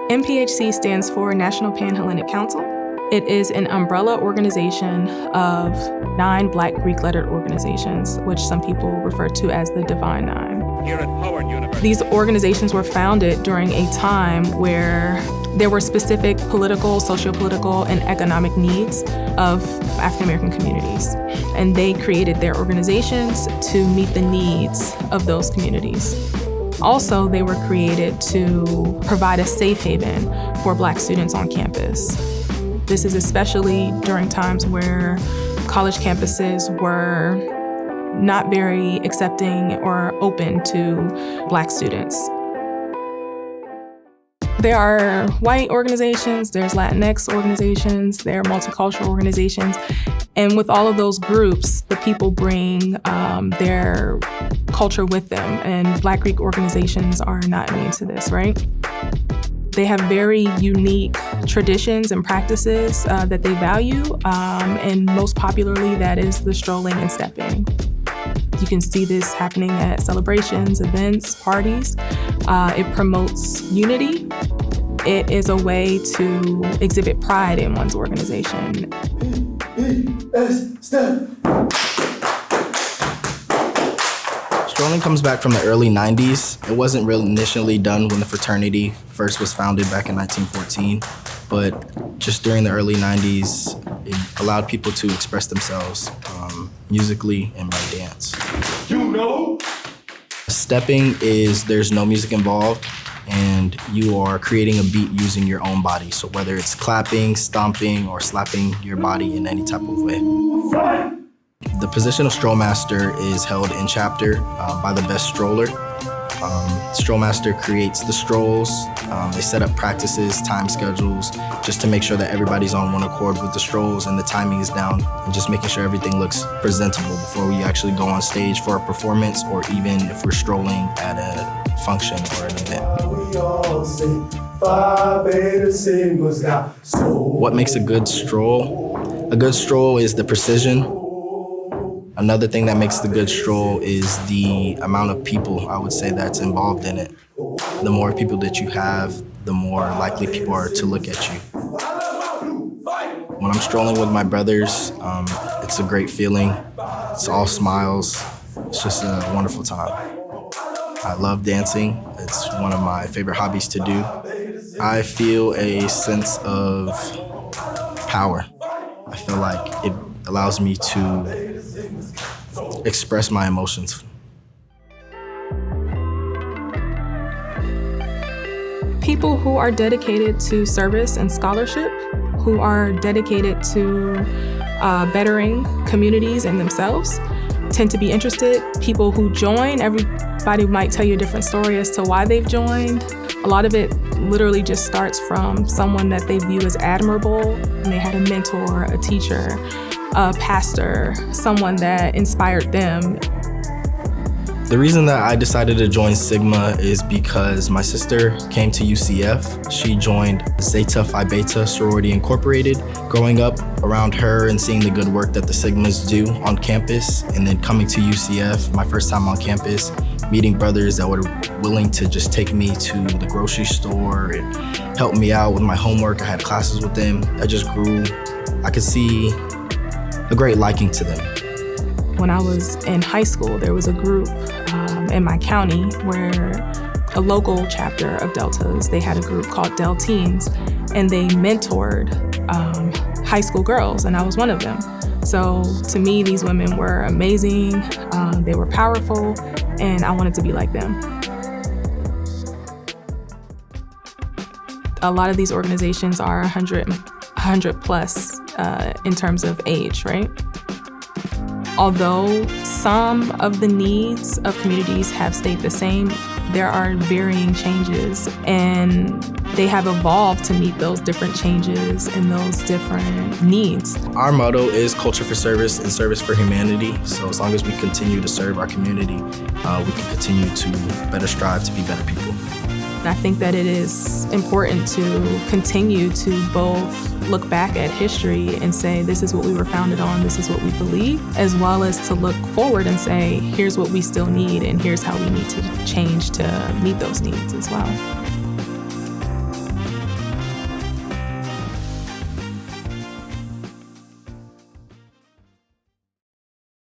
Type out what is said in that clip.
NPHC stands for National Pan-Hellenic Council. It is an umbrella organization of 9 Black Greek-lettered organizations, which some people refer to as the Divine Nine. Here at Howard University. These organizations were founded during a time where there were specific political, socio-political, and economic needs of African-American communities. And they created their organizations to meet the needs of those communities. Also, they were created to provide a safe haven for Black students on campus. This is especially during times where college campuses were not very accepting or open to Black students. There are white organizations, there's Latinx organizations, there are multicultural organizations, and with all of those groups, the people bring their culture with them, and Black Greek organizations are not immune to this, right? They have very unique traditions and practices that they value, and most popularly, that is the strolling and stepping. You can see this happening at celebrations, events, parties. It promotes unity. It is a way to exhibit pride in one's organization. Strolling comes back from the early 90s. It wasn't really initially done when the fraternity first was founded back in 1914, but just during the early 90s, it allowed people to express themselves musically and by dance. You know? Stepping is there's no music involved, and you are creating a beat using your own body. So whether it's clapping, stomping, or slapping your body in any type of way. The position of stroll master is held in chapter by the best stroller. Stroll master creates the strolls. They set up practices, time schedules, just to make sure that everybody's on one accord with the strolls and the timing is down, and just making sure everything looks presentable before we actually go on stage for a performance, or even if we're strolling at a function or an event. What makes a good stroll? A good stroll is the precision. Another thing that makes the good stroll is the amount of people, I would say, that's involved in it. The more people that you have, the more likely people are to look at you. When I'm strolling with my brothers, it's a great feeling. It's all smiles. It's just a wonderful time. I love dancing. It's one of my favorite hobbies to do. I feel a sense of power. I feel like it allows me to express my emotions. People who are dedicated to service and scholarship, who are dedicated to bettering communities and themselves, tend to be interested. People who join, everybody might tell you a different story as to why they've joined. A lot of it literally just starts from someone that they view as admirable, and they had a mentor, a teacher, a pastor, someone that inspired them. The reason that I decided to join Sigma is because my sister came to UCF. She joined Zeta Phi Beta Sorority Incorporated. Growing up around her and seeing the good work that the Sigmas do on campus, and then coming to UCF, my first time on campus, meeting brothers that were willing to just take me to the grocery store and help me out with my homework. I had classes with them. I just grew. I could see a great liking to them. When I was in high school, there was a group in my county where a local chapter of Deltas, they had a group called Del Teens, and they mentored high school girls, and I was one of them. So to me, these women were amazing, they were powerful, and I wanted to be like them. A lot of these organizations are 100 plus in terms of age, right? Although some of the needs of communities have stayed the same, there are varying changes, and they have evolved to meet those different changes and those different needs. Our motto is culture for service and service for humanity. So as long as we continue to serve our community, we can continue to better strive to be better people. I think that it is important to continue to both look back at history and say, this is what we were founded on, this is what we believe, as well as to look forward and say, here's what we still need and here's how we need to change to meet those needs as well.